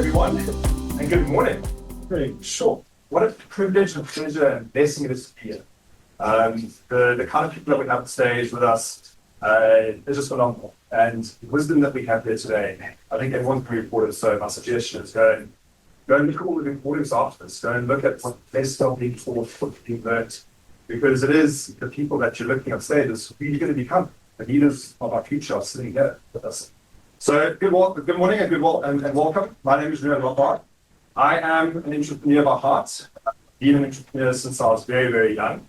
everyone, and good morning. Very short. What a privilege and pleasure and blessing it is to be here. The kind of people that we have on stage with us is just phenomenal. And the wisdom that we have here today, I think everyone's very important. So my suggestion is go and look at all the recordings afterwards. Go and look at what they're still being taught, what being learned. Because it is the people that you're looking on stage is really going to become the leaders of our future are sitting here with us. So good morning and welcome. My name is Renier Lombard. I am an entrepreneur by heart. I've been an entrepreneur since I was very, very young.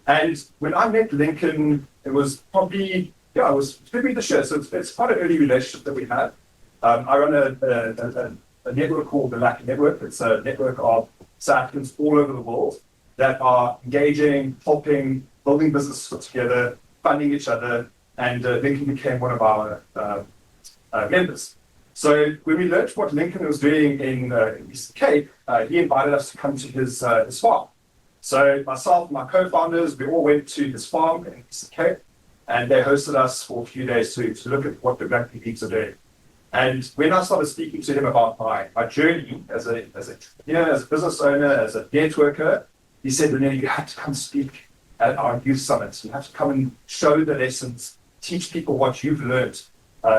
And when I met Lincoln, it was probably, it was February this year. So it's quite an early relationship that we had. I run a network called the Lekker network. It's a network of South Africans all over the world that are engaging, helping, building businesses together, funding each other. And Lincoln became one of our members. So when we learned what Lincoln was doing in Eastern Cape, he invited us to come to his farm. So myself and my co-founders, we all went to his farm in Eastern Cape, and they hosted us for a few days to look at what the rugby leagues are doing. And when I started speaking to him about my journey as a business owner, as a networker, he said, Renier, you have to come speak at our youth summits. You have to come and show the lessons, teach people what you've learned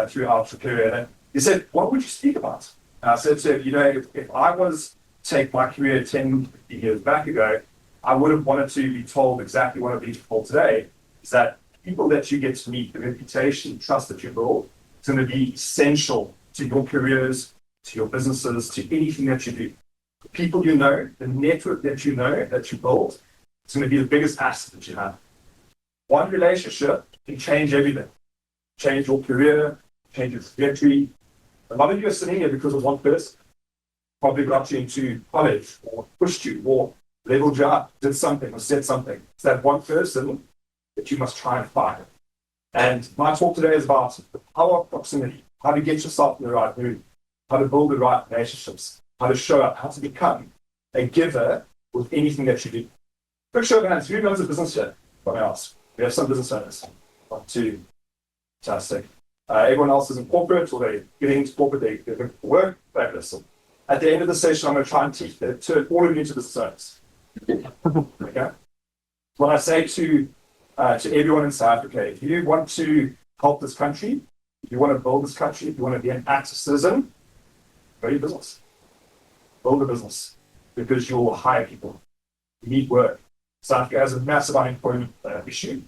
throughout your career. And he said, what would you speak about? And I said to him, if I was to take my career 10, 15 years back ago, I would have wanted to be told exactly what I've been told today, is that people that you get to meet, the reputation, trust that you build, is going to be essential to your careers, to your businesses, to anything that you do. The people you know, the network that you know, that you build, it's going to be the biggest asset that you have. One relationship can change everything. Change your career, change your trajectory. A lot of you are sitting here because of one person. Probably got you into college, or pushed you, or leveled you up, did something, or said something. It's that one person that you must try and find. And my talk today is about the power of proximity, how to get yourself in the right mood, how to build the right relationships, how to show up, how to become a giver with anything that you do. Quick show of hands, who knows a business here? What else? We have some business owners. 1, 2, fantastic. Everyone else is in corporate, or they're getting into corporate, they're looking for work, fabulous. At the end of the session, I'm going to try and teach turn all of you into business owners. Okay? What I say to everyone in South Africa, if you want to help this country, if you want to build this country, if you want to be an active citizen, go your business. Build a business, because you'll hire people. You need work. South Africa has a massive unemployment issue.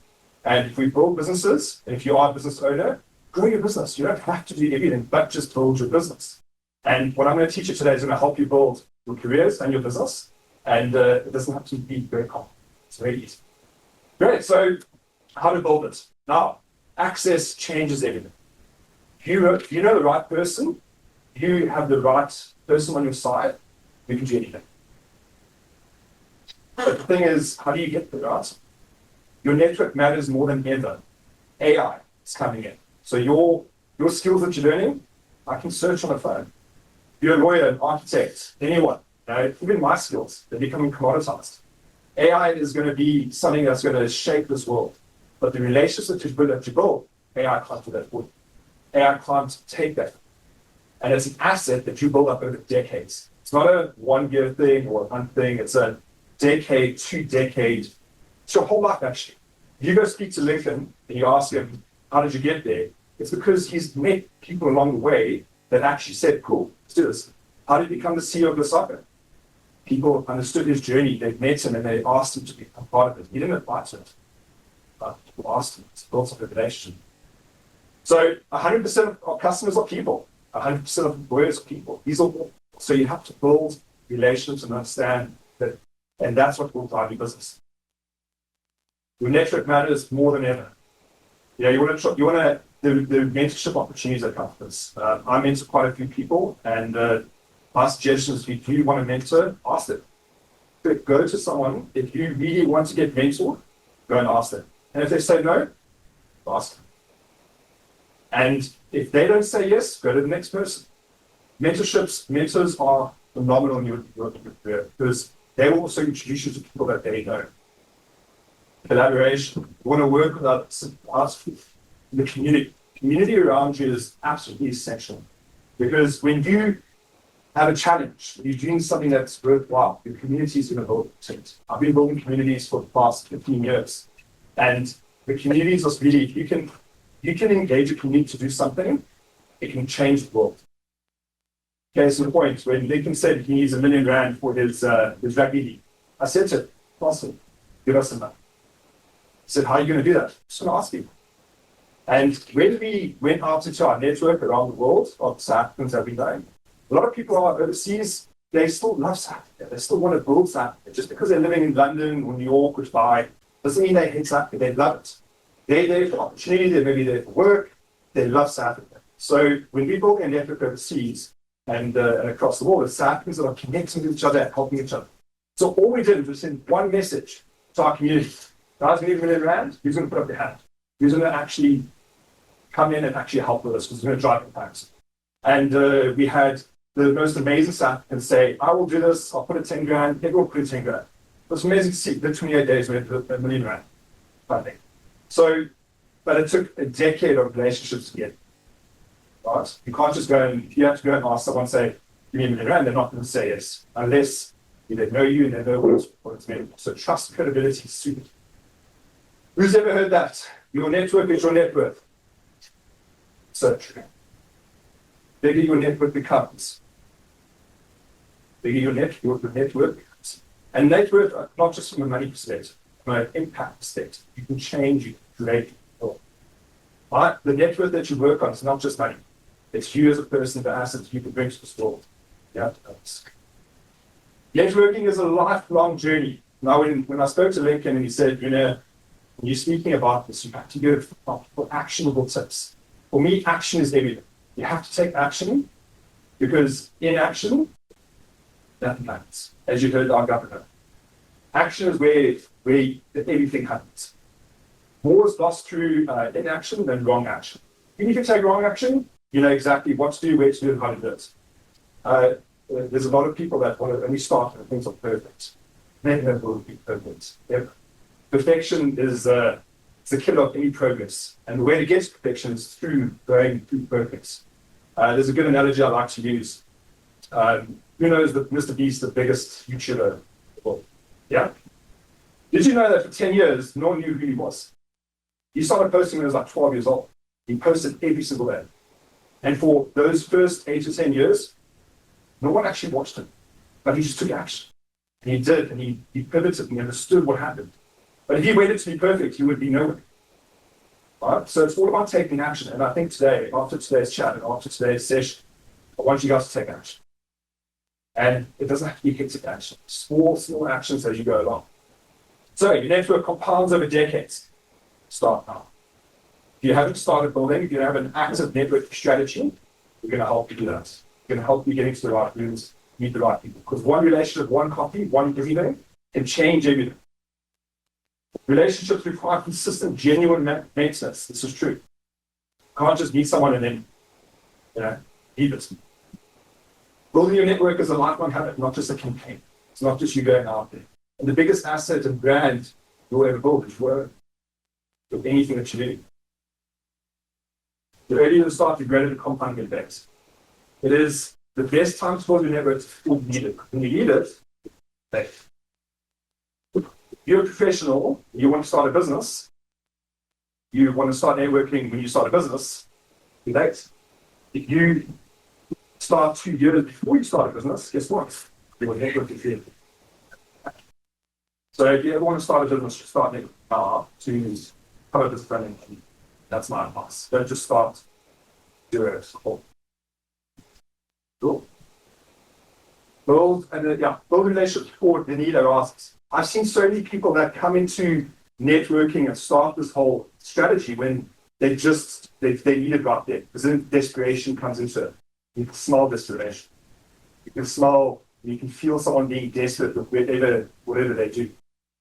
And if we build businesses, and if you are a business owner, grow your business. You don't have to do everything, but just build your business. And what I'm going to teach you today is going to help you build your careers and your business. And it doesn't have to be very complex. It's very easy. Great. So how to build it? Now, access changes everything. If you know the right person, you have the right person on your side, you can do anything. But the thing is, how do you get the right? Your network matters more than ever. AI is coming in. So your skills that you're learning, I can search on a phone. If you're a lawyer, an architect, anyone, even my skills, they're becoming commoditized. AI is going to be something that's going to shape this world. But the relationships that you build, AI can't do that for you. AI can't take that. And it's an asset that you build up over decades. It's not a 1 year thing or a month thing. It's a decade, 2 decades. It's your whole life, actually. If you go speak to Lincoln and you ask him, how did you get there? It's because he's met people along the way that actually said, cool, let's do this. How did he become the CEO of Lekker? People understood his journey. They met him and they asked him to be a part of it. He didn't apply to it, but people asked him to build up a relationship. So 100% of our customers are people. 100% of employers are people. These are all. So you have to build relationships and understand that, and that's what will drive your business. Your network matters more than ever. You want to the mentorship opportunities that come with this. I mentor quite a few people, and my suggestion is if you want to mentor, ask them. Go to someone. If you really want to get mentored, go and ask them. And if they say no, ask them. And if they don't say yes, go to the next person. Mentors are phenomenal in your career because they will also introduce you to people that they know. Collaboration. You want to work with others. The community around you is absolutely essential. Because when you have a challenge. When you're doing something that's worthwhile, your community is going to build it. I've been building communities for the past 15 years. And the communities are really, if you can engage a community to do something, it can change the world. Case in point, when Lincoln said he needs R1 million for his rugby league, I said to him, awesome, give us some money. He said, how are you going to do that? Just going to ask you. And when we went out into our network around the world of South Africans that we know, a lot of people are overseas, they still love South Africa. They still want to build South Africa. Just because they're living in London or New York or Dubai doesn't mean they hate South Africa. They love it. They're there for opportunity, they're maybe there for work, they love South Africa. So when we build a network overseas and across the world, it's South Africans that are connecting with each other and helping each other. So all we did was send one message to our community. Guys, we need R1 million. Who's going to put up their hand? Who's going to actually come in and actually help with us? Because we're going to drive impacts. And we had the most amazing South Africans say, I will do this, I'll put it 10 grand, everyone put it 10 grand. It was amazing to see. The 28 days we had R1 million funding. So, but it took a decade of relationships to get. Right? You can't just go and, you have to go and ask someone, say, give me R1 million, they're not going to say yes, unless they know you and they know what it's meant. So trust, credibility is super. Who's ever heard that? Your network is your net worth. So true. Bigger your network becomes. Bigger your network becomes. And net worth, not just from a money perspective, from an impact perspective. You can change, you can create. Right? The net worth that you work on is not just money. It's you as a person, the assets you can bring to the store. Yeah. Networking is a lifelong journey. Now, when I spoke to Lekker and he said, you know, when you're speaking about this, you have to go for actionable tips. For me, action is everything. You have to take action because in action, that matters. As you heard our governor, action is where everything happens. More is lost through inaction than wrong action. If you can take wrong action, you know exactly what to do, where to do, and how to do it. There's a lot of people that want to only start and things are perfect. They never will be perfect. Ever. Perfection is the killer of any progress. And the way to get to perfection is through going through progress. There's a good analogy I like to use. Who knows that Mr. Beast, the biggest YouTuber in the world? Yeah? Did you know that for 10 years, no one knew who he was? He started posting when he was like 12 years old. He posted every single day. And for those first 8 to 10 years, no one actually watched him. But he just took action. And he did, and he pivoted and he understood what happened. But if he waited to be perfect, he would be nowhere. Right? So it's all about taking action. And I think today, after today's chat and after today's session, I want you guys to take action. And it doesn't have to be hectic action. Small actions as you go along. So your network compounds over decades. Start now. If you haven't started building, if you have an active network strategy, we're going to help you do that. We're going to help you get into the right rooms, meet the right people. Because one relationship, one coffee, one everything can change everything. Relationships require consistent, genuine maintenance. This is true. You can't just meet someone and then, leave it. Building your network is a lifelong habit, not just a campaign. It's not just you going out there. And the biggest asset and brand you'll ever build is word. With anything that you do. The earlier you start, the greater the compounding effects. It is the best time to build your network when you need it. When you need it, safe. You're a professional, you want to start a business, you want to start networking when you start a business, too late. If you start 2 years before you start a business, guess what? Your network is there. So if you ever want to start a business, just start networking now to cover this branding. That's my advice. Don't just start zero. Cool. Build relationships before the need arises. I've seen so many people that come into networking and start this whole strategy when they need it right there. Because then desperation comes into it. You can smell desperation. You can feel someone being desperate with whatever they do.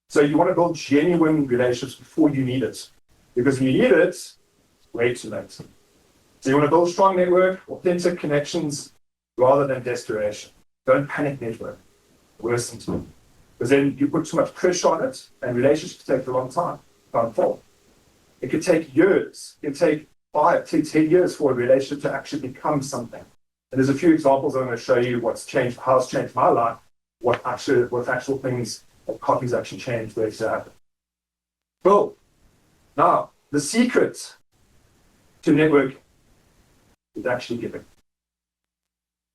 So you want to build genuine relationships before you need it. Because when you need it, it's way too late. So you want to build a strong network, authentic connections, rather than desperation. Don't panic network. Worse than two. Because then you put too much pressure on it, and relationships take a long time to unfold. It could take years. It could take 5 to 10 years for a relationship to actually become something And there's a few examples I'm going to show you what's changed, how it's changed my life, what actual things, what coffee's actually changed, where it's happened. Cool. Now, the secret to networking is actually giving.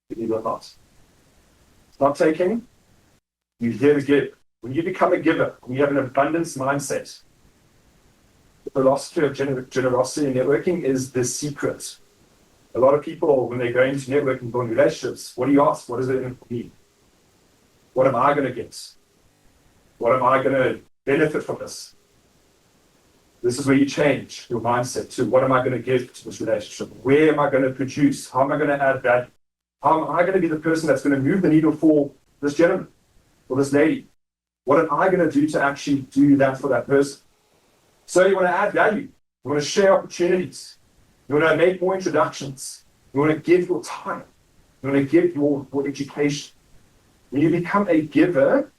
Believe it or not. It's not taking, you're here to give. When you become a giver, when you have an abundance mindset, the philosophy of generosity and networking is the secret. A lot of people, when they go into networking, building relationships, what do you ask? What is it in for me? What am I going to get? What am I going to benefit from this? This is where you change your mindset to what am I going to give to this relationship? Where am I going to produce? How am I going to add value? How am I going to be the person that's going to move the needle for this gentleman, for this lady? What am I going to do to actually do that for that person? So you want to add value. You want to share opportunities. You want to make more introductions. You want to give your time. You want to give your education. When you become a giver,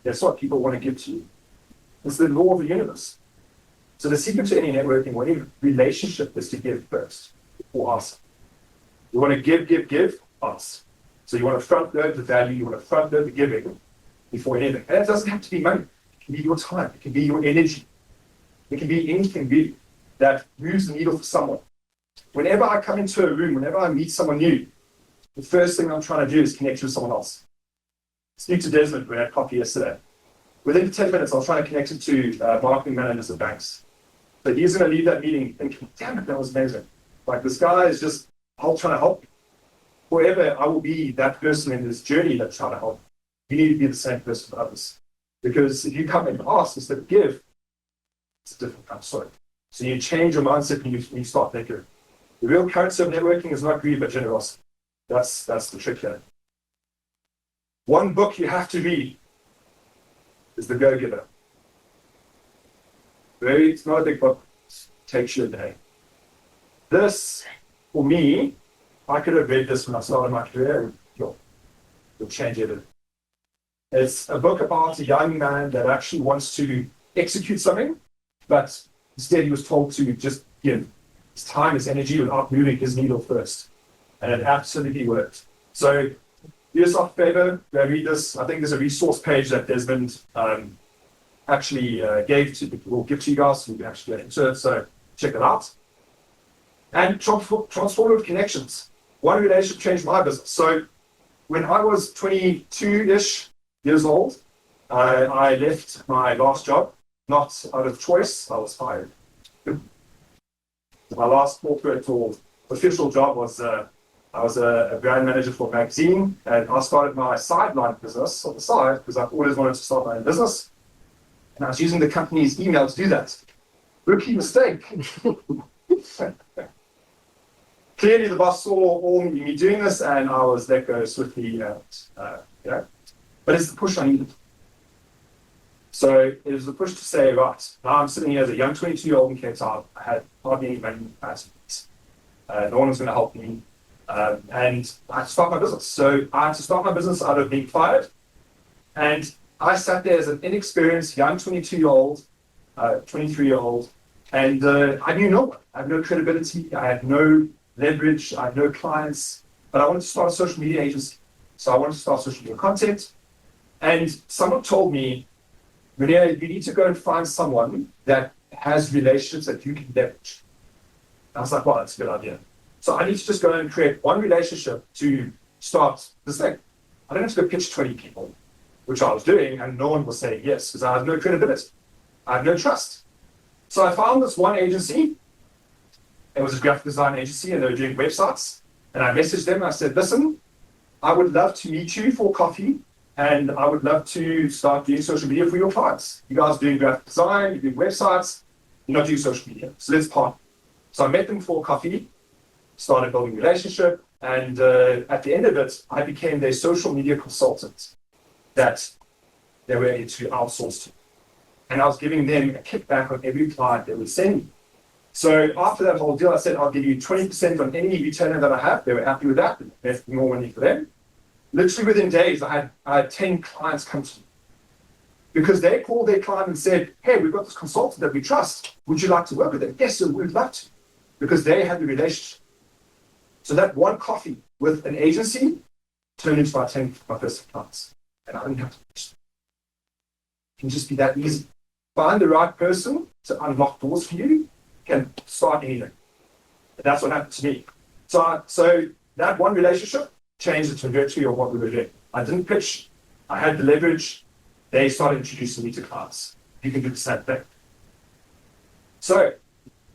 that's what people want to give to you. It's the law of the universe. So the secret to any networking or any relationship is to give first or ask. You want to give, ask. So you want to front load the value, you want to front load the giving before anything. And it doesn't have to be money. It can be your time. It can be your energy. It can be anything really that moves the needle for someone. Whenever I come into a room, whenever I meet someone new, the first thing I'm trying to do is connect with someone else. Speak to Desmond, we had coffee yesterday. Within 10 minutes, I was trying to connect him to marketing managers at banks. But he's going to leave that meeting thinking, damn it, that was amazing. Like, this guy is just trying to help me. Forever, I will be that person in this journey that's trying to help. You need to be the same person for others. Because if you come and ask instead of give, it's a different kind of story. So you change your mindset when you start thinking. The real currency of networking is not greed, but generosity. That's the trick here. One book you have to read is The Go-Giver. It's not a big book. It takes you a day. This, for me, I could have read this when I started my career. It'll change everything. It's a book about a young man that actually wants to execute something, but instead he was told to just give his time, his energy without moving his needle first. And it absolutely worked. So do yourself a favor, go read this. I think there's a resource page that Desmond actually will give to you guys so you can actually get into it. So check it out. And transformative connections. One relationship changed my business. So when I was 22-ish years old, I left my last job, not out of choice, I was fired. My last corporate or official job was I was a brand manager for a magazine, and I started my sideline business on the side because I've always wanted to start my own business. And I was using the company's email to do that. Rookie mistake. Clearly, the boss saw all me doing this, and I was let go swiftly. But it's the push I needed. So it was the push to say, right, now I'm sitting here as a young 22-year-old in Cape Town. I had hardly any money capacity. No one was going to help me. And I had to start my business. So I had to start my business out of being fired. And I sat there as an inexperienced young 22-year-old, 23-year-old, and I knew no one. I had no credibility. I had no leverage. I had no clients. But I wanted to start a social media agency. So I wanted to start social media content. And someone told me, Renier, you need to go and find someone that has relationships that you can leverage. I was like, well, that's a good idea. So I need to just go and create one relationship to start this thing. I don't have to go pitch 20 people, which I was doing, and no one was saying yes because I had no credibility. I had no trust. So I found this one agency. It was a graphic design agency, and they were doing websites. And I messaged them. I said, listen, I would love to meet you for coffee, and I would love to start doing social media for your clients. You guys are doing graphic design, you're doing websites, you're not doing social media. So let's partner. So I met them for coffee, started building a relationship, and at the end of it, I became their social media consultant that they were able to outsource to. And I was giving them a kickback on every client they would send me. So after that whole deal, I said, I'll give you 20% on any retailer that I have. They were happy with that. Left more money for them. Literally within days, I had 10 clients come to me. Because they called their client and said, hey, we've got this consultant that we trust. Would you like to work with them? Yes, sir, we'd love to. Because they had the relationship. So that one coffee with an agency turned into about 10 of my first clients. And I didn't have to it can just be that easy. Find the right person to unlock doors for you, can start anything. And that's what happened to me. So that one relationship changed the trajectory of what we were doing. I didn't pitch. I had the leverage. They started introducing me to clients. You can do the same thing. So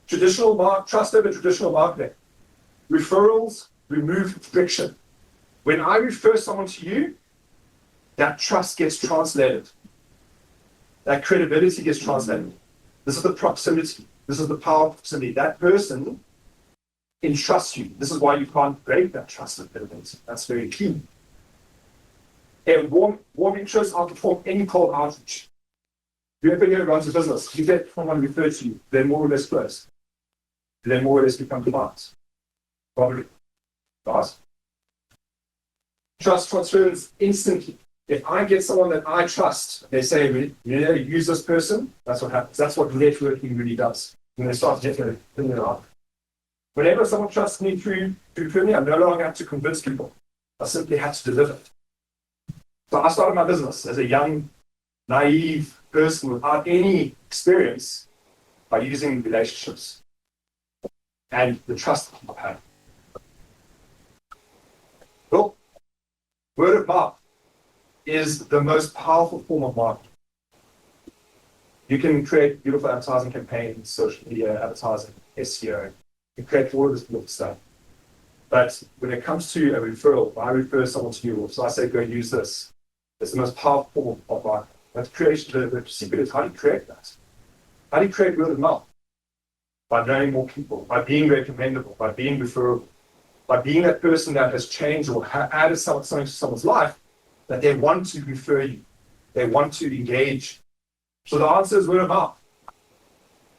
trust over traditional marketing. Referrals remove friction. When I refer someone to you, that trust gets translated. That credibility gets translated. This is the proximity. This is the power of proximity. That person entrusts you. This is why you can't break that trust and credibility. That's very key. A warm interest outperform any cold outreach. Whoever here runs a business, you get someone referred to you, they're more or less close. They more or less become clients. Probably. Right? Trust transfers instantly. If I get someone that I trust, they say, use this person, that's what happens. That's what networking really does. When they start getting it out. Whenever someone trusts me through me, I no longer have to convince people. I simply have to deliver. So I started my business as a young, naive person without any experience by using relationships and the trust that I've had. Cool. Word of mouth is the most powerful form of marketing. You can create beautiful advertising campaigns, social media advertising, SEO. You can create all of this beautiful stuff. But when it comes to a referral, I refer someone to you, so I say, go use this. It's the most powerful form of marketing. That's creation. The secret is, how do you create that? How do you create word of mouth? By knowing more people, by being recommendable, by being referable, by being that person that has changed or added something to someone's life that they want to refer you. They want to engage. So the answer is word of mouth.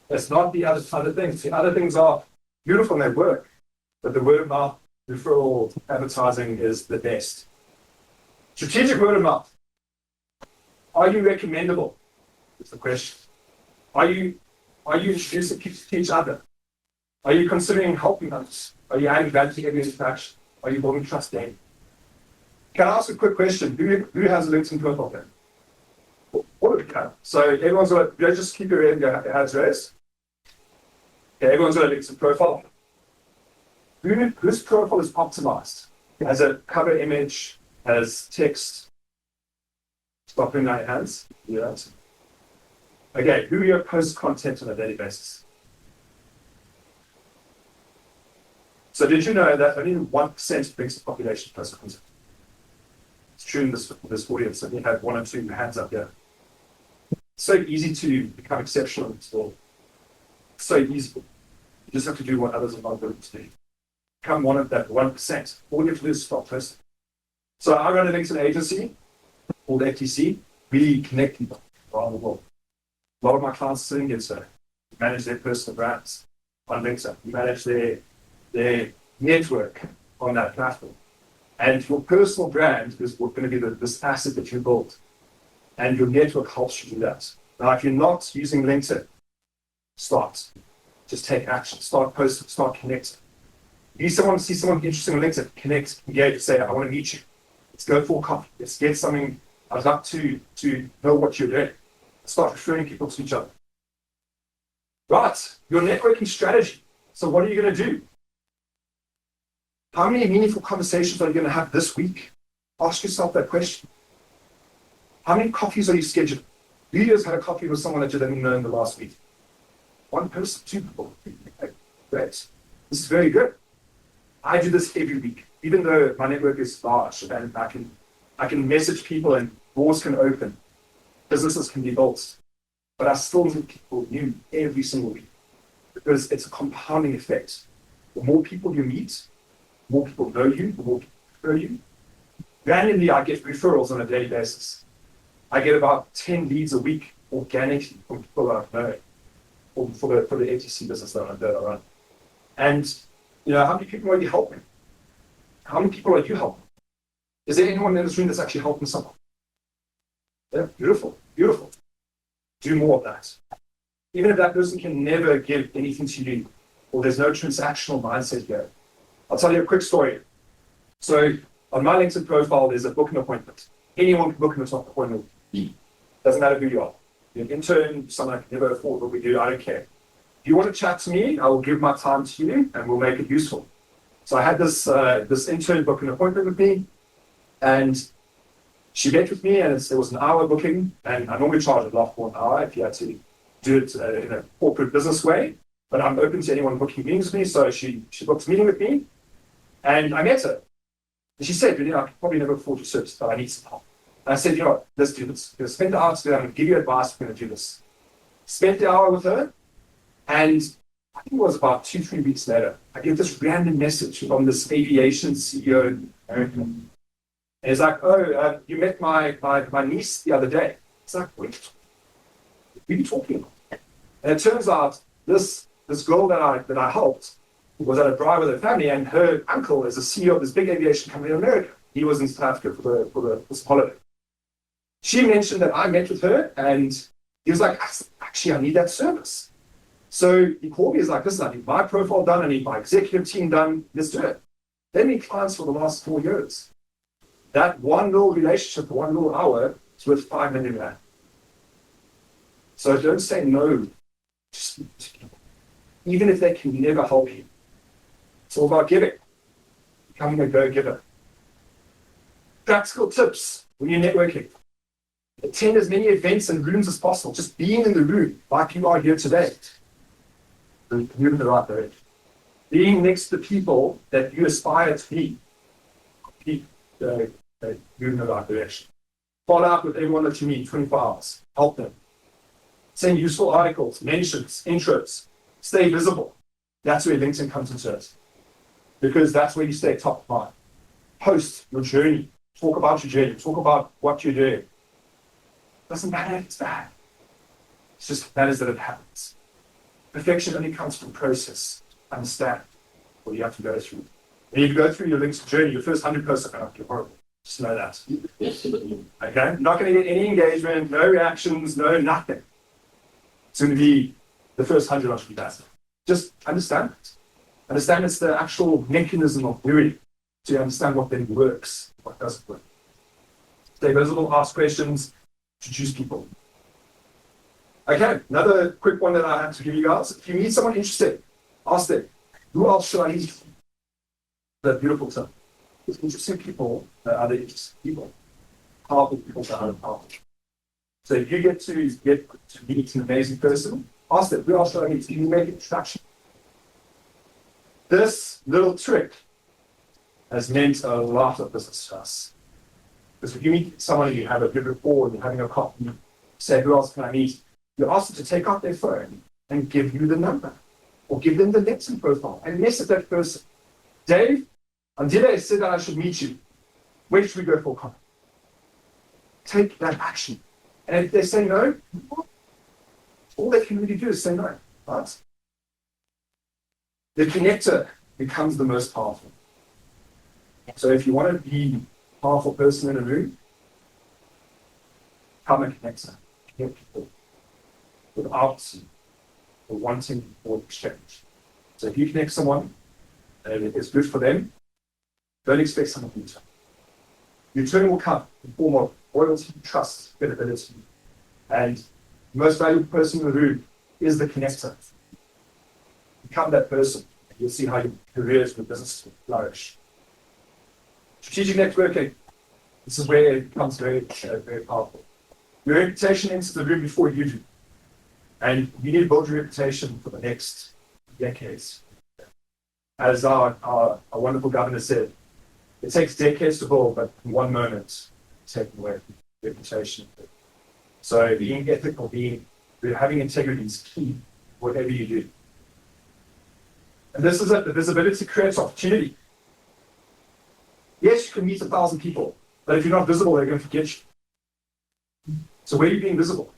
It's not the other things. The other things are beautiful and they work, but the word of mouth referral advertising is the best. Strategic word of mouth. Are you recommendable? That's the question. Are you introducing people to each other? Are you considering helping others? Are you adding value to every interaction? Are you building trust there? Can I ask a quick question? Who has a LinkedIn profile then? All of you can. So everyone's got, just keep your hands raised. Okay, everyone's got a LinkedIn profile. Whose profile is optimized? Has a cover image, has text. Stop putting out your hands. Yes. Okay, who here posts content on a daily basis? So did you know that only 1% brings the population posts content? It's true in this audience, and you have one or two hands up here. It's so easy to become exceptional in this world. It's so easy. You just have to do what others are not willing to do. Become one of that 1%. All you have to do is stop posting. So I run a LinkedIn agency called FTC. We connect people around the world. A lot of my clients are sitting here, so we manage their personal brands on LinkedIn. We manage their network on that platform. And your personal brand is going to be this asset that you build. And your network helps you do that. Now, if you're not using LinkedIn, start. Just take action. Start posting. Start connecting. If you see someone interested in LinkedIn, connect, engage, say, I want to meet you. Let's go for a coffee. Let's get something. I'd like to know what you're doing. Start referring people to each other. Right, your networking strategy. So what are you going to do? How many meaningful conversations are you going to have this week? Ask yourself that question. How many coffees are you scheduling? Who has had a coffee with someone that you didn't know in the last week? One person, two people. Okay, great. This is very good. I do this every week, even though my network is large and I can message people and doors can open, businesses can be built, but I still need people new every single week because it's a compounding effect. The more people you meet, the more people know you, the more people refer you. Randomly, I get referrals on a daily basis. I get about 10 leads a week organically from people that I know for the ATC business that I run. And how many people are you helping? How many people are you helping? Is there anyone in this room that's actually helping someone? Yeah, beautiful, beautiful. Do more of that. Even if that person can never give anything to you, or there's no transactional mindset here, I'll tell you a quick story. So on my LinkedIn profile, there's a book an appointment. Anyone can book an appointment. Doesn't matter who you are. You're an intern, someone I can never afford what we do, I don't care. If you want to chat to me, I will give my time to you and we'll make it useful. So I had this intern book an appointment with me, and she met with me, and it was an hour booking, and I normally charge a lot for an hour if you had to do it in a corporate business way, but I'm open to anyone booking meetings with me, so she booked a meeting with me, and I met her. And she said, I can probably never afford your service, but I need some help. And I said, let's do this. We're going to spend the hour together, I'm going to give you advice, we're going to do this. Spent the hour with her, and I think it was about 2-3 weeks later, I get this random message from this aviation CEO in America. And he's like, you met my niece the other day. It's like, what are you talking about? And it turns out this girl that I helped was at a drive with her family, and her uncle is the CEO of this big aviation company in America. He was in South Africa for this holiday. She mentioned that I met with her, and he was like, actually, I need that service. So he called me, he's like, listen, I need my profile done, I need my executive team done, let's do it. They've been clients for the last 4 years. That one little relationship, one little hour, is worth 5 million rand. So don't say no. Just, even if they can never help you. It's all about giving. Becoming a go-giver. Practical tips when you're networking. Attend as many events and rooms as possible. Just being in the room, like you are here today. You're in the right direction. Being next to people that you aspire to be. You're in the right direction. Follow up with everyone that you meet 24 hours. Help them. Send useful articles, mentions, intros. Stay visible. That's where LinkedIn comes into it. Because that's where you stay top of mind. Post your journey. Talk about your journey. Talk about what you're doing. Doesn't matter if it's bad. It's just matters that it happens. Perfection only comes from process. Understand what you have to go through. And if you go through your LinkedIn journey, your first 100 posts are going to be horrible. Just know that. Okay? You're not going to get any engagement, no reactions, no nothing. It's going to be the first 100 are going to be bad. Just understand it. Understand it's the actual mechanism of doing it. So you understand what then works, what doesn't work. Stay visible, ask questions, introduce people. Okay, another quick one that I have to give you guys. If you meet someone interested, ask them, who else should I meet? That beautiful term. It's interesting people that are other interesting people. Powerful people that are powerful. So if you get to meet an amazing person, ask them, who else should I meet? Can you make an introduction? This little trick has meant a lot of business to us. Because if you meet someone and you have a good rapport and you're having a coffee, you say, who else can I meet? You ask them to take out their phone and give you the number. Or give them the LinkedIn profile and message that person. Dave, Andile said that I should meet you. Where should we go for a coffee? Take that action. And if they say no, all they can really do is say no. Right? The connector becomes the most powerful. So if you want to be a powerful person in a room, become a connector. Connect people without wanting or exchange. So if you connect someone and it's good for them, don't expect something in return. Return will come in the form of loyalty, trust, credibility. And the most valuable person in the room is the connector. Become that person, and you'll see how your careers and business will flourish. Strategic networking. This is where it becomes very, very powerful. Your reputation enters the room before you do. And you need to build your reputation for the next decades. As our wonderful governor said, it takes decades to build, but in one moment, taking away reputation. So being ethical, having integrity is key, whatever you do. And this is it. The visibility creates opportunity. Yes, you can meet 1,000 people, but if you're not visible, they're going to forget you. So where are you being visible?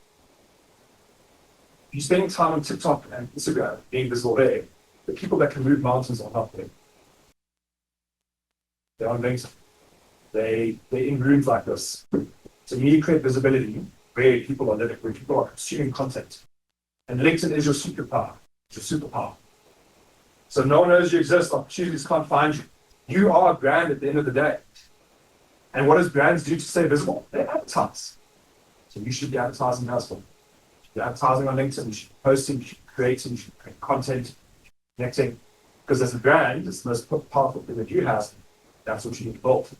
If you're spending time on TikTok and Instagram, being visible there, the people that can move mountains are not there. They're on LinkedIn. They're in rooms like this. So you need to create visibility where people are living, where people are consuming content. And LinkedIn is your superpower. It's your superpower. So no one knows you exist, opportunities can't find you. You are a brand at the end of the day. And what does brands do to stay visible? They advertise. So you should be advertising as well. You should be advertising on LinkedIn, you should be posting, you should be creating, you should be creating content, connecting. Because as a brand, it's the most powerful thing that you have. That's what you need to build.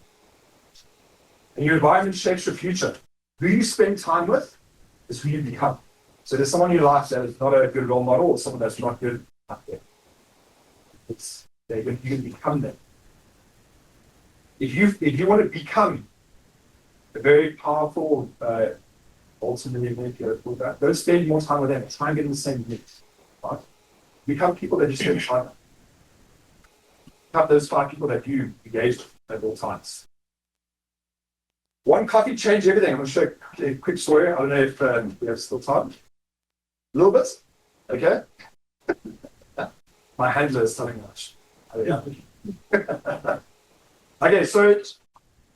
And your environment shapes your future. Who you spend time with is who you become. So there's someone in your life that is not a good role model or someone that's not good out there. You're going to become them. If you want to become a very powerful, ultimately, don't spend more time with them. Try and get in the same mix. Right? Become people that you spend time with. Become those 5 people that you engage with at all times. One coffee changed everything. I'm going to show a quick story. I don't know if we have still time. A little bit? Okay. My handler is telling much. Okay, so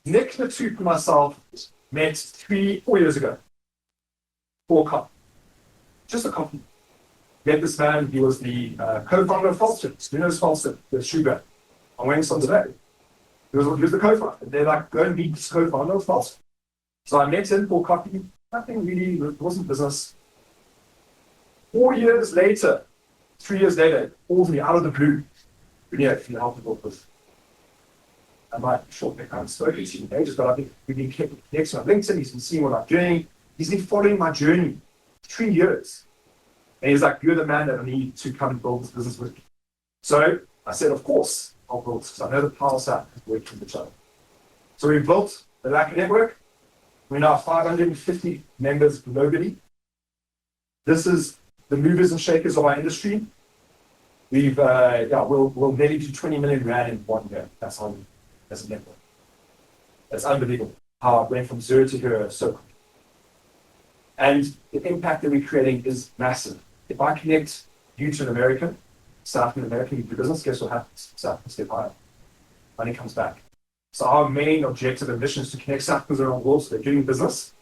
Nick, the two and myself met 3-4 years ago for a coffee. Just a coffee. Met this man. He was the co-founder of Falston. You know Falston, the shoe brand. I'm wearing some today. He was the co-founder. They're like, go and meet this co-founder of Falston. So I met him for coffee. Nothing really, it wasn't business. 4 years later, 3 years later, he calls me out of the blue. Renier, can you help me with? I'm like, sure, I haven't spoken to you in ages, but I think we've been connected on LinkedIn. He's been seeing what I'm doing. He's been following my journey 3 years. And he's like, you're the man that I need to come and build this business with me. So I said, of course, I'll build this, because I know the power set is working with each other. So we built the Lekker network. We're now 550 members globally. This is the movers and shakers of our industry. We'll nearly do 20 million rand in 1 year. That's how as a network. That's unbelievable how it went from 0 to hero so quickly. And the impact that we're creating is massive. If I connect you to an American, South African American, you do business, guess what happens? South African step higher. Money comes back. So our main objective and mission is to connect South Africans around the world so they're doing business.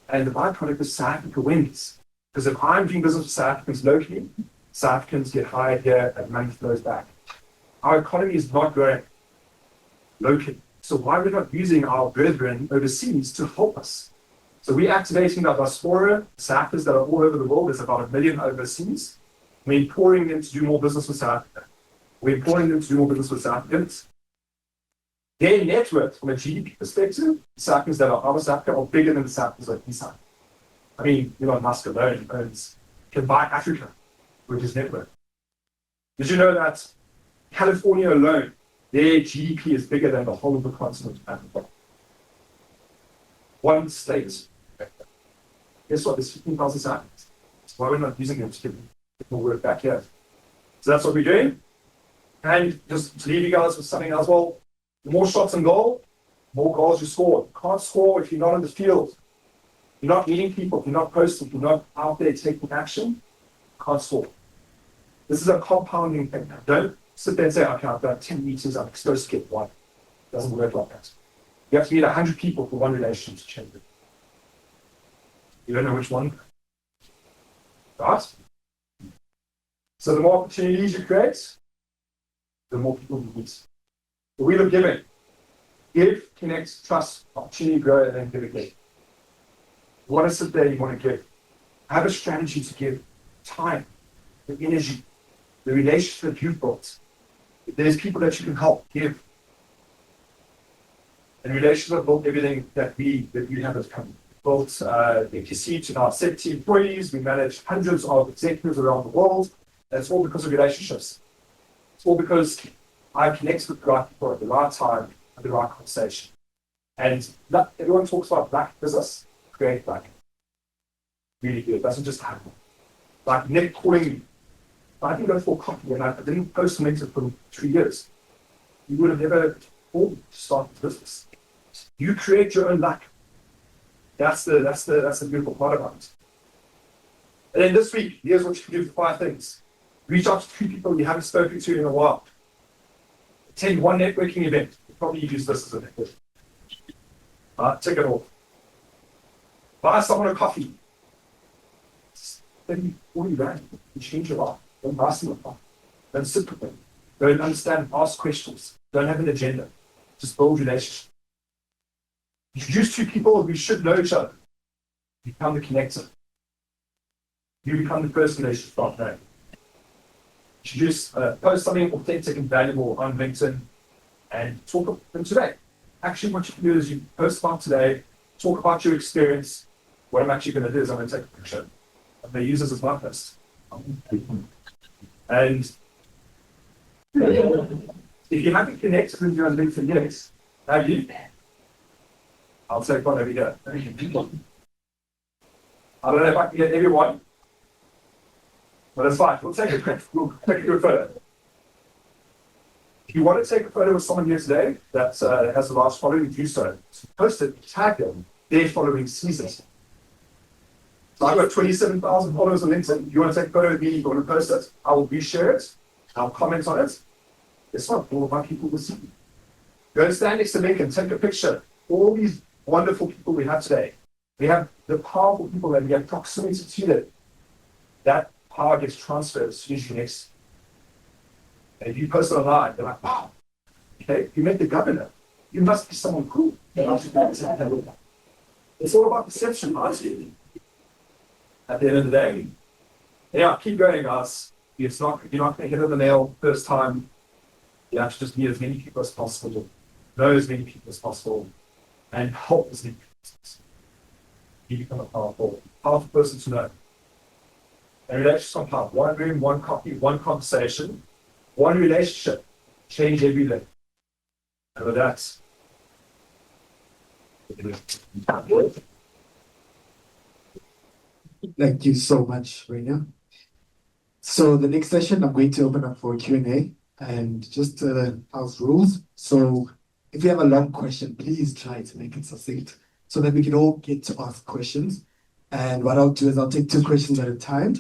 And the byproduct is South Africa wins. Because if I'm doing business with South Africans locally, South Africans get hired here and money flows back. Our economy is not growing locally. So why are we not using our brethren overseas to help us? So we're activating our diaspora, South Africans that are all over the world. There's about 1 million overseas. We're empowering them to do more business with South Africa. We're empowering them to do more business with South Africans. Their network, from a GDP perspective, the South Africans that are out of South Africa are bigger than the South Africans like East. I mean, Elon Musk alone can buy Africa with his network. Did you know that California alone, their GDP is bigger than the whole of the continent of Africa? One state. Guess what? There's 15,000 South Africans. That's why we're not using them to get more work back here. So that's what we're doing. And just to leave you guys with something as well, the more shots on goal, more goals you score. You can't score if you're not in the field. If you're not meeting people, if you're not posting, if you're not out there taking action, you can't score. This is a compounding thing. Don't sit there and say, okay, I've done 10 meetings, I'm supposed to get one. It doesn't work like that. You have to meet 100 people for one relationship to change it. You don't know which one. Right? So the more opportunities you create, the more people you meet. The wheel of giving. Give, connect, trust, opportunity, grow, and then give again. You want to sit there, you want to give. Have a strategy to give time, the energy, the relationship that you've built. If there's people that you can help, give. And relationships have built everything that we have as a company. Built XTC to now 70 employees. We manage hundreds of executives around the world. And it's all because of relationships. It's all because I connected with the right people at the right time and the right conversation. And everyone talks about black business. Great black. Really good. It doesn't just happen. Like Nick calling me. I didn't go for a coffee and I didn't post on LinkedIn for 3 years. You would have never called me to start the business. You create your own luck. That's the beautiful part about it. And then this week, here's what you can do for 5 things. Reach out to 3 people you haven't spoken to in a while. Attend one networking event. You probably use this as a network. Tick it off. Buy someone a coffee. 30, 40 rand. You change your life. Don't buy someone a coffee. Don't sit with them. Don't understand, ask questions. Don't have an agenda. Just build relationships. Introduce two people who should know each other. Become the connector. You become the person they should start knowing. Post something authentic and valuable on LinkedIn and talk about them today. Actually, what you can do is you post about today, talk about your experience. What I'm actually going to do is I'm going to take a picture. I'm going to use this as my post. And if you haven't connected with you on LinkedIn yet, have you? I'll take one over here. I don't know if I can get everyone, but it's fine. We'll take a good photo. If you want to take a photo with someone here today that has a large following, do so. Post it, tag them, their following seasons. So I've got 27,000 followers on LinkedIn. If you want to take a photo with me, you want to post it, I will reshare it, I'll comment on it. It's not all of my people will see. Go and stand next to Lincoln, take a picture. All these wonderful people we have today. We have the powerful people that we have proximity to them. That power gets transferred as soon as you next. And if you post it online, they're like, wow, okay, you met the governor. You must be someone cool. It's all about perception, honestly. At the end of the day. Yeah, keep going, guys. You're not going to hit on the nail first time. You have to just meet as many people as possible, know as many people as possible, and help as many people as possible. You become a powerful person to know. And relationships on power. One room, one coffee, one conversation, one relationship. Change everything. And with that, thank you so much, Renier. So the next session, I'm going to open up for Q&A and just house rules. So if you have a long question, please try to make it succinct so that we can all get to ask questions. And what I'll do is I'll take 2 questions at a time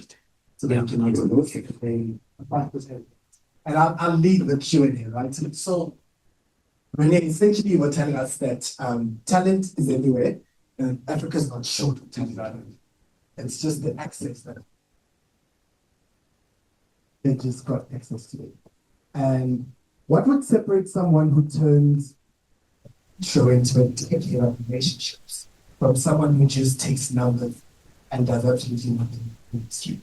so that we can answer those. And I'll lead the Q&A, right? So Renier, essentially you were telling us that talent is everywhere and Africa is not short of talent. It's just the access that they just got access to it. And what would separate someone who turns show into a decade of relationships from someone who just takes numbers and does absolutely nothing with you?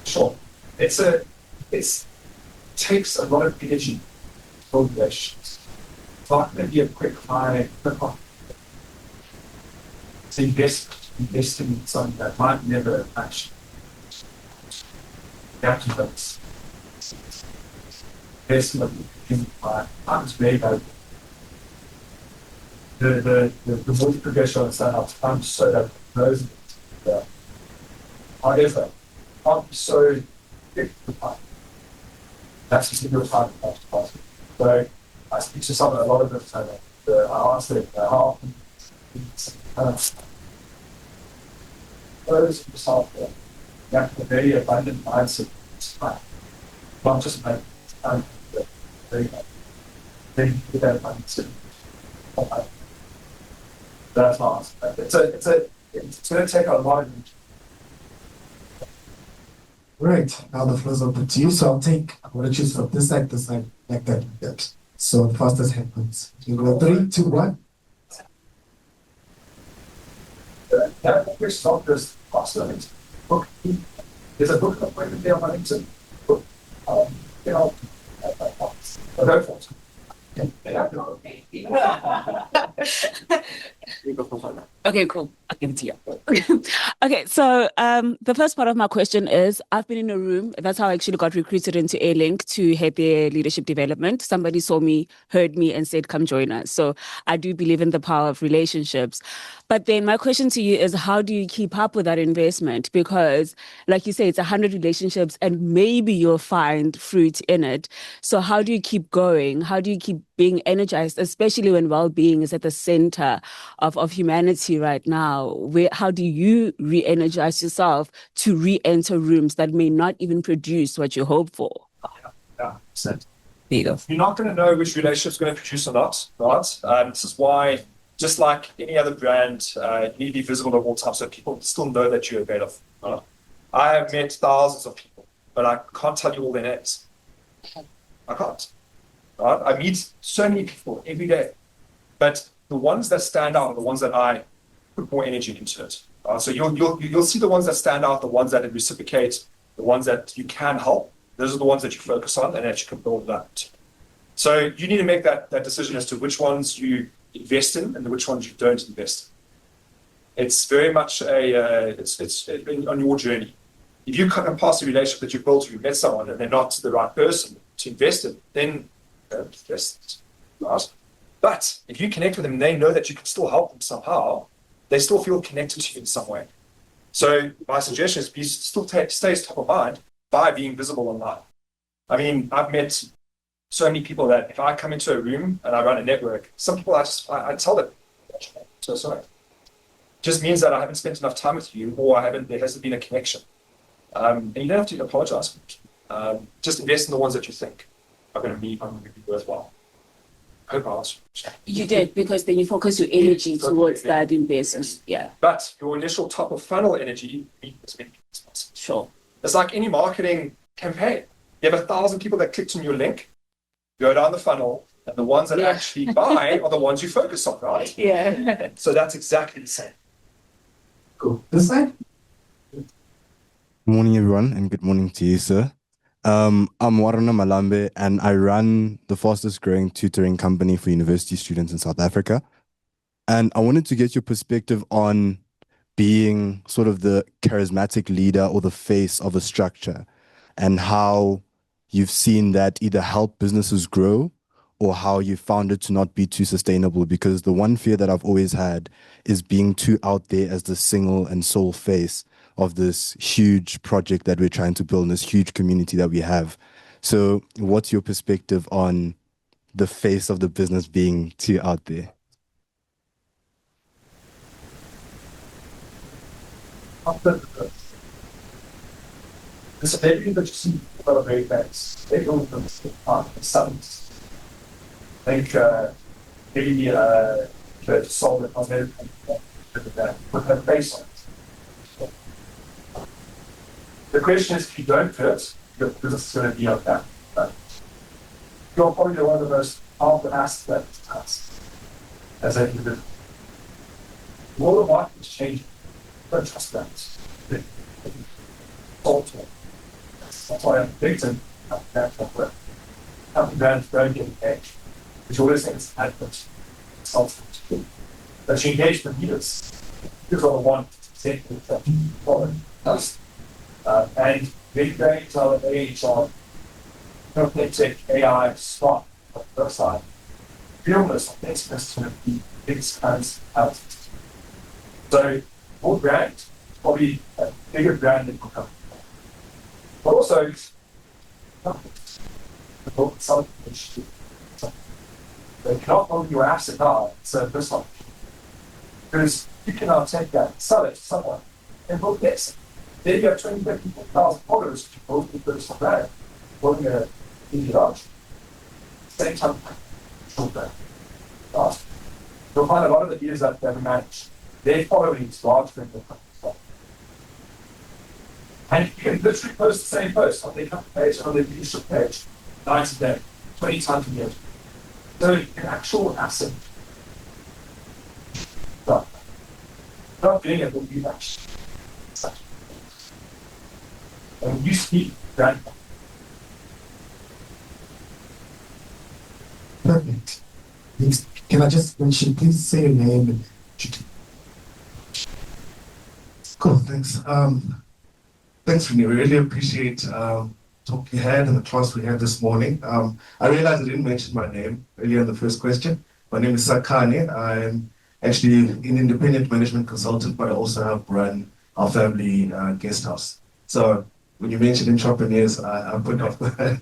Sure. It takes a lot of energy to build relationships. It's not going to be a quick high, quick off. It's investing in something that might never actually have to focus. Investment in I'm just very valuable. The more you progress on stand-up, I'm so that knows that. However, I'm so big for the time. That's just your time to pass. So I speak to someone a lot of them, I ask them how often those yourself there. You have a very abundant mindset. Not just make time very much. Then you get that abundance. That's my answer. It's going to take a lot of energy. Right, now the floor is open to you. So I'm going to choose from this side, like that. So the fastest happens. You go 3, 2, 1. That first off, there's possibilities. Book. There's a book right there on LinkedIn. Book. Go for it. Okay, cool. I'll give it to you. Okay, so the first part of my question is, I've been in a room, that's how I actually got recruited into A-Link to head their leadership development. Somebody saw me, heard me, and said, come join us. So I do believe in the power of relationships. But then my question to you is, how do you keep up with that investment? Because like you say, it's 100 relationships and maybe you'll find fruit in it. So how do you keep going? How do you keep being energized, especially when well-being is at the center of humanity right now? How do you re-energize yourself to re-enter rooms that may not even produce what you hope for? Yeah, there you go. You're not going to know which relationship's going to produce or not, right? This is why, just like any other brand, you need to be visible at all times so people still know that you're available. I have met thousands of people but I can't tell you all their names. I can't. Right? I meet so many people every day, but the ones that stand out are the ones that I put more energy into it. So you'll see the ones that stand out, the ones that reciprocate, the ones that you can help. Those are the ones that you focus on and that you can build that. So you need to make that decision as to which ones you invest in and which ones you don't invest in. It's very much it's on your journey. If you come past a relationship that you built, you met someone and they're not the right person to invest in, then invest. Right? But if you connect with them and they know that you can still help them somehow, they still feel connected to you in some way. So my suggestion is please still stays top of mind by being visible online. I mean, I've met so many people that if I come into a room and I run a network, some people I tell them, so sorry. It just means that I haven't spent enough time with you or there hasn't been a connection. And you don't have to apologize for it. Just invest in the ones that you think are going to be worthwhile. I hope I answered. You did, because then you focus your energy towards that investment. Yeah. But your initial top of funnel energy is many people as possible. Sure. It's like any marketing campaign. You have 1,000 people that clicked on your link, go down the funnel, and the ones that actually buy are the ones you focus on, right? Yeah. So that's exactly the same. Cool. This side? Good morning, everyone, and good morning to you, sir. I'm Warana Malambe, and I run the fastest growing tutoring company for university students in South Africa. And I wanted to get your perspective on being sort of the charismatic leader or the face of a structure, and how you've seen that either help businesses grow or how you found it to not be too sustainable. Because the one fear that I've always had is being too out there as the single and sole face of this huge project that we're trying to build, this huge community that we have. So what's your perspective on the face of the business being too out there? There's a baby that you see a lot of very banks. They don't understand the summons. I think maybe to solve it on their put their face on it. The question is, if you don't fit, your business is going to be like that. Right? You're probably one of the most powerful aspects of us as an individual. The world of marketing is changing. Don't trust that. That's why I'm big to helping brands don't get engaged. Which always think it's adequate consultant. But you engage the leaders. Because are the one to follow us. And big banks are the age of cognitive AI smart on the website. Realness on next is going to be the biggest kinds of houses. So more brand, probably a bigger brand than company. But also something which they cannot own your asset now, so this one. Because you can now take that, sell it to someone, and build this. Then you have 20,000 followers to build the personal brand, building a indie large. Same time, short brand. You'll find a lot of the leaders that we manage, their following is larger than the company. And you can literally post the same post on their company page and on their leadership page, 90 days, 20 times a year. So an actual asset. But not doing it will be actually such. And you speak brand. Perfect. Can I just mention, please say your name and cool, thanks. Thanks, Renier. We really appreciate the talk we had and the class we had this morning. I realized I didn't mention my name earlier in the first question. My name is Sakane. I'm actually an independent management consultant, but I also help run our family guest house. So when you mentioned entrepreneurs, I put off that.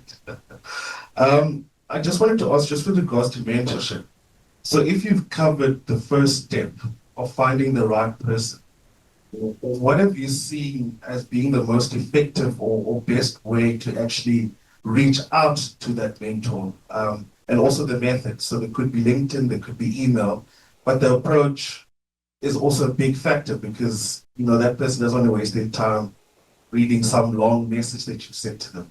I just wanted to ask, just with regards to mentorship. So if you've covered the first step of finding the right person, what have you seen as being the most effective or best way to actually reach out to that mentor? And also the method. So there could be LinkedIn, there could be email, but the approach is also a big factor because, you know, that person doesn't want to waste their time reading some long message that you sent to them?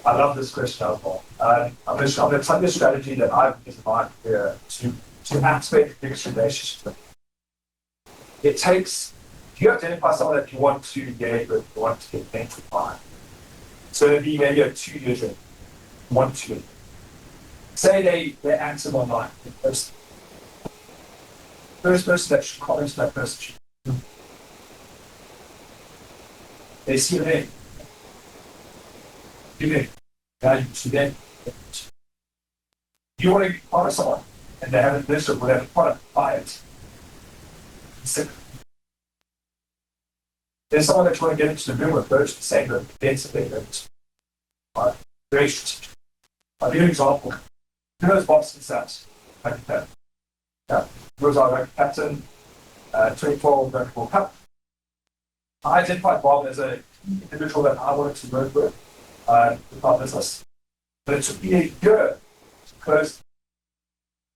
I love this question as well. I'm going to tell you a strategy that I've defined here to activate the biggest relationship. It takes, you identify someone that you want to engage with, you want to get connected by. So it'd be maybe a 2-year journey, 1 to 2. Say they're active online. First person that should comment to that person. They see your name. Give value to them. You want to be part of someone, and they have a list of whatever product, buy it. There's someone that you want to get into the room with first, the same room, density, very strategic. I'll give you an example. Who knows Boston Sats? Like that. Yeah. He was our captain, 2012 World Cup. I identified Bob as an individual that I wanted to work with our business. But it took me a year because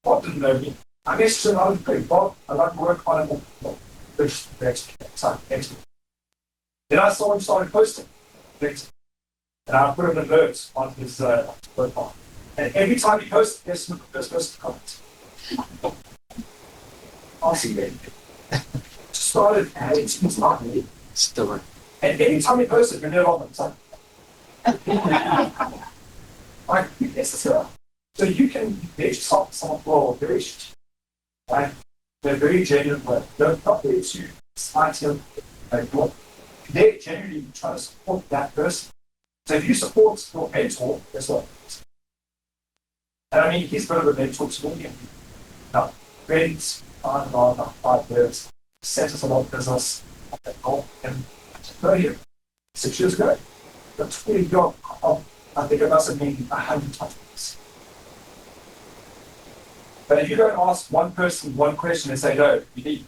Bob didn't know me. I messaged him, I was great, Bob, I'd like to work on it. Then I saw him started posting things. And I put an alert on his profile. And every time he posts, there's first person comment. Awesome, man. Started adding to his marketing. Still. And every time he posted, we're near all the time. Like, yes, so you can engage someone for very shit. Right? They're very genuine, but they're not there to slight him. Like, well, they're genuinely trying to support that person. So if you support your mentor, guess what? And I mean, he's a bit of a mentor to me. Now, friends, 5 years, set us a lot of business, and 30, 6 years ago, the 20 job, I think it must have been 100 times. But if you don't ask one person one question and say, no, you need.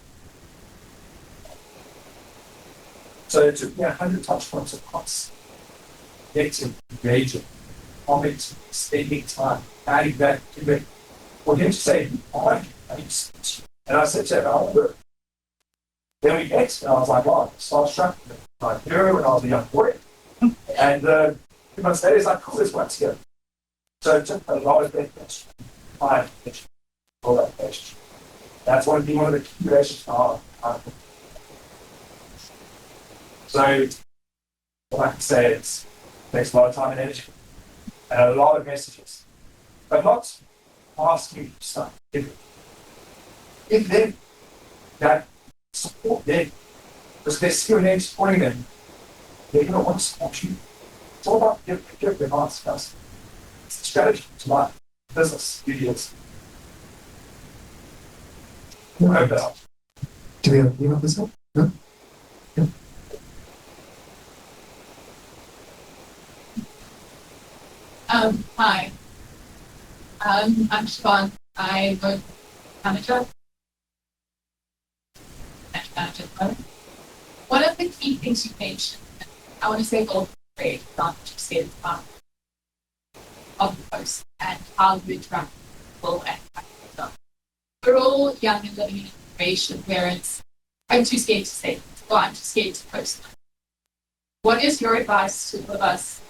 So it took me 100 touch points across. Connecting, engaging, commenting, spending time, adding back to it. For him to say, I need to. And I said to him, I want to work. Then we met, and I was like, wow, starstruck. Like, here when I was a young boy. And 2 months later, he's like, cool, let's work together. So it took a lot of effort, time, all that question. That's one of the key relationships are. So, what I can say is, it takes a lot of time and energy, and a lot of messages, but not asking you to start. If them, that support them, because they're still there supporting them, they're going to want to support you. It's all about give them answers, guys. It's a strategy to life, business, ideas. No doubt. Do we have anything on this one? No? Yeah. Hi. I'm Siobhan. I work manager. One of the key things you mentioned, I want to say both great, not just say it's part of the post and how you interact with people and stuff. We're all young and living in a generation where it's, I'm too scared to say it, or I'm too scared to post it. What is your advice to all of us,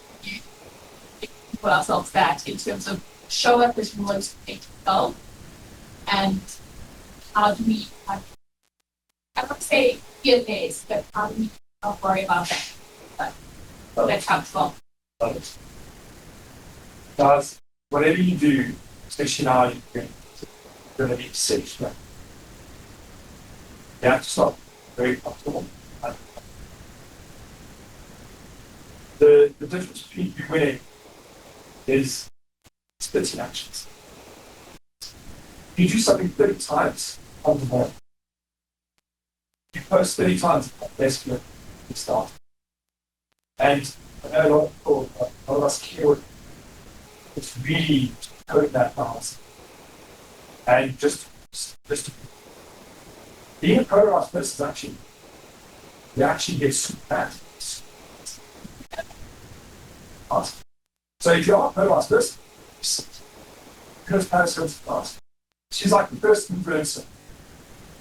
put ourselves that in terms of show up as you want to make yourself, and how do we, I don't say fear days, but how do we not worry about that? But that's how it's all. Guys, whatever you do, especially now you're going to be safe. Right? You have to stop very comfortable. The difference between you winning is splitting actions. If you do something 30 times on the morning, you post 30 times, that's good. You start. And I know a lot of us care. It's really code that fast. And just being a polarized person is actually, you actually get super fast. So if you are a polarized person, because Paris goes fast. She's like the first influencer.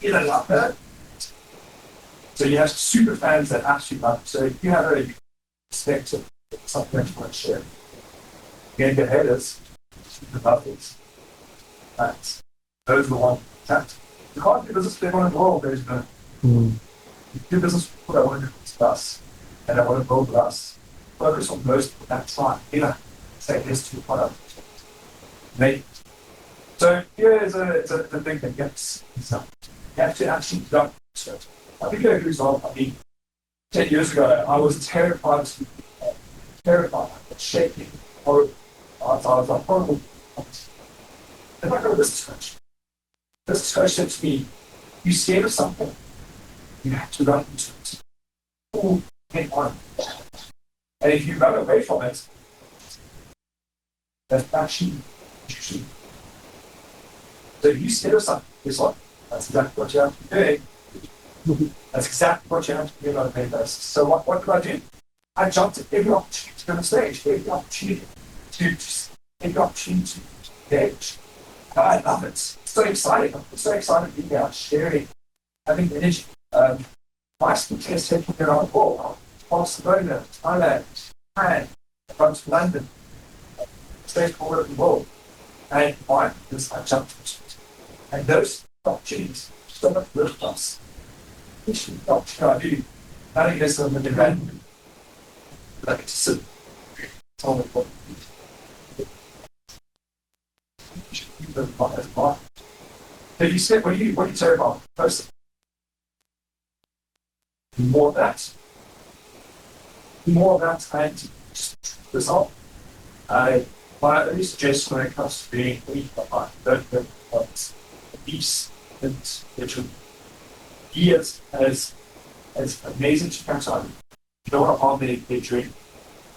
You don't like that. So you have super fans that absolutely love it. So if you have a perspective, something that you want to share, you're going to get haters, love these. Fans. Those are the ones that you can't do business with everyone in the world. There's no. You do business with people that want to do business with us and that want to build with us. Focus on those people that time. Say yes to the product. Maybe. So here is the thing that gets yourself. You have to actually jump into it. I'll give you a good example. 10 years ago, I was terrified of speaking. Terrified, shaking, horrible. I was like, horrible. If I go to this coach said to me, you scared of something, you have to run into it. Full head on. And if you run away from it, that's actually usually. So if you scared of something, guess what? That's exactly what you have to be doing. That's exactly what you have to do on a daily basis. So what did I do? I jumped at every opportunity to go on stage, every opportunity to engage. I love it. It's so exciting. I'm so excited being out, sharing, having energy. My speaking is taking me around the world. Barcelona, Thailand, Japan, gone to London, stage all over the world. And why? Because I jumped into it. And those opportunities so much lift us. Which opportunity I do. Not only this in the event, like to sit. Tell me what so you said, what do you say about person? More of that, and just result. My only suggestion when it comes to being don't go points. These and it should be as amazing as you can. You don't want to harm their dream.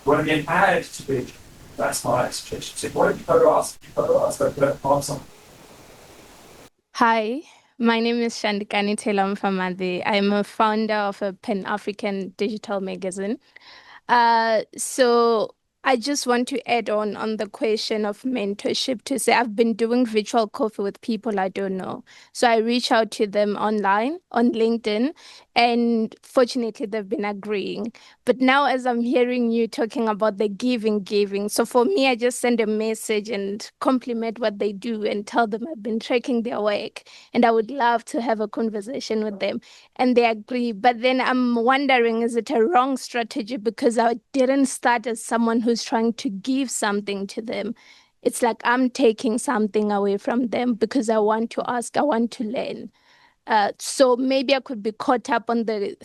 You want to be an add to their dream. That's my suggestion. So what if you go to us, but don't harm someone? Hi, my name is Shandikani Telamfamadi. I'm a founder of a Pan-African digital magazine. So I just want to add on the question of mentorship to say I've been doing virtual coffee with people I don't know. So I reach out to them online on LinkedIn, and fortunately they've been agreeing. But now as I'm hearing you talking about the giving, so for me, I just send a message and compliment what they do and tell them I've been tracking their work and I would love to have a conversation with them. And they agree. But then I'm wondering, is it a wrong strategy because I didn't start as someone who's trying to give something to them? It's like I'm taking something away from them because I want to ask, I want to learn. So maybe I could be caught up on the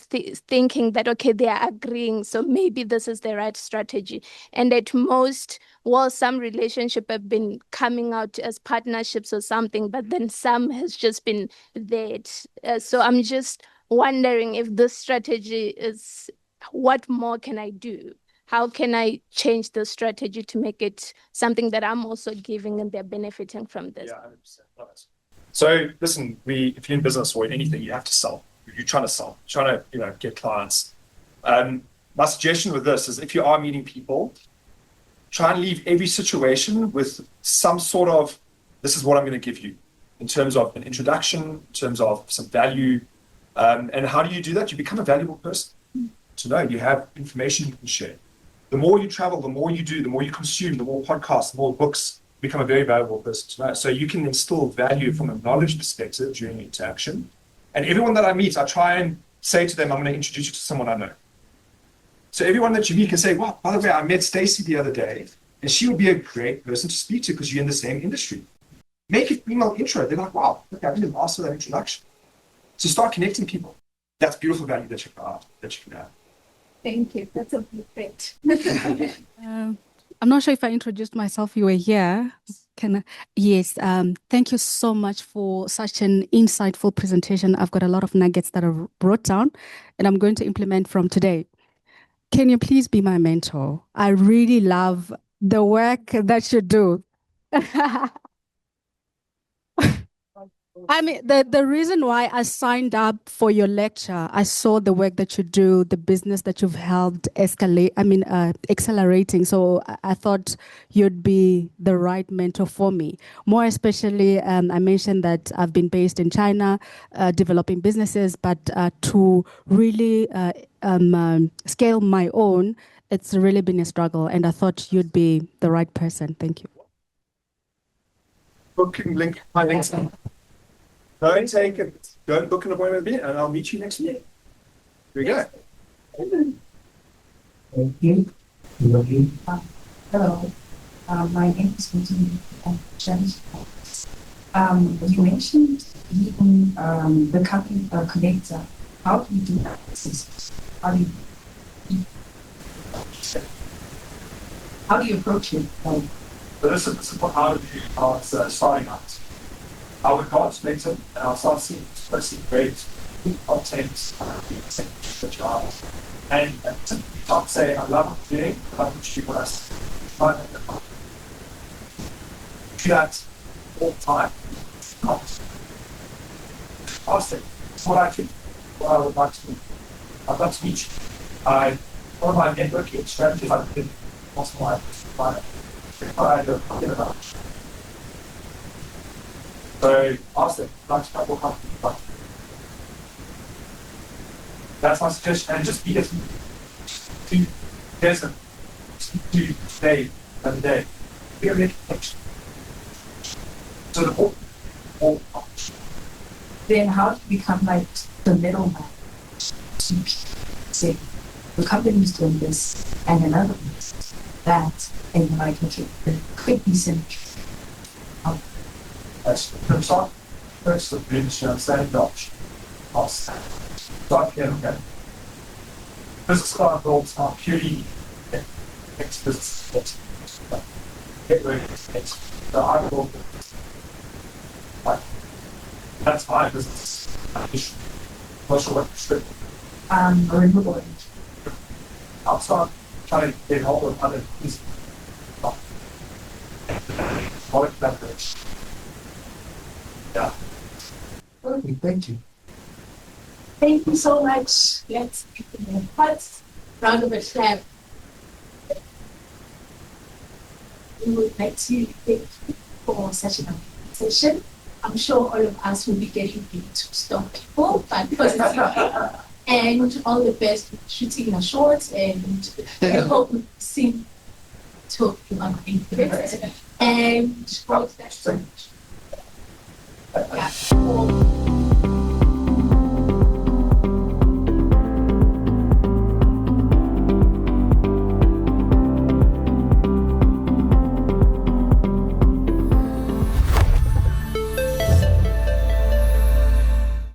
thinking that, okay, they are agreeing, so maybe this is the right strategy. And at most, well, some relationship have been coming out as partnerships or something, but then some has just been that. So I'm just wondering if this strategy is, what more can I do? How can I change the strategy to make it something that I'm also giving and they're benefiting from this? Yeah, 100%. Love it. So listen, if you're in business or in anything, you have to sell. You're trying to sell, trying to get clients. My suggestion with this is if you are meeting people, try and leave every situation with some sort of, this is what I'm going to give you in terms of an introduction, in terms of some value. And how do you do that? You become a valuable person to know. You have information you can share. The more you travel, the more you do, the more you consume, the more podcasts, the more books, become a very valuable person to know. So you can instill value from a knowledge perspective during interaction. And everyone that I meet, I try and say to them, I'm going to introduce you to someone I know. So everyone that you meet can say, wow, by the way, I met Stacey the other day, and she would be a great person to speak to because you're in the same industry. Make an email intro. They're like, wow, look, I didn't ask for that introduction. So start connecting people. That's beautiful value that you can have. Thank you. That's a perfect. I'm not sure if I introduced myself. You were here. Yes. Thank you so much for such an insightful presentation. I've got a lot of nuggets that I've brought down, and I'm going to implement from today. Can you please be my mentor? I really love the work that you do. I mean, the reason why I signed up for your lecture, I saw the work that you do, the business that you've helped accelerating. So I thought you'd be the right mentor for me. More especially, I mentioned that I've been based in China, developing businesses, but to really scale my own, it's really been a struggle. And I thought you'd be the right person. Thank you. Booking link, my links. Don't take it. Don't book an appointment with me, and I'll meet you next week. Here we go. Thank you. Hello, my name is James. You mentioned even the company connector. How do you do that? How do you approach it? So this is how to do starting out. I would go to LinkedIn and I'll start seeing great content, the job. And I'll say, I love what you're doing, I love what you do with us. Do that all the time. Honestly, it's what I think, what I would like to do. I'd love to meet you. One of my networking strategies I've been also my so honestly, like couple companies. That's my suggestion, and just be different. To present, to today and day. Be a connection. So the whole Then how do you become like the middleman? To say the company is doing this and another one is that, and you're like, okay, there could be synergy. First of the industry, I'm saying Dutch. Start here, okay. Business card roles are purely next business. Get ready next. So I will like that's my business. Not sure what script. Renewable energy. I'll start trying to get hold of other pieces. Product leverage. Yeah. Perfect. Thank you. Thank you so much. Let's give them a first round of applause. We would like to thank you for such an amazing session. I'm sure all of us will be getting paid to stop people, but positively. And all the best with shooting your shorts, and I hope we see to you on the internet. And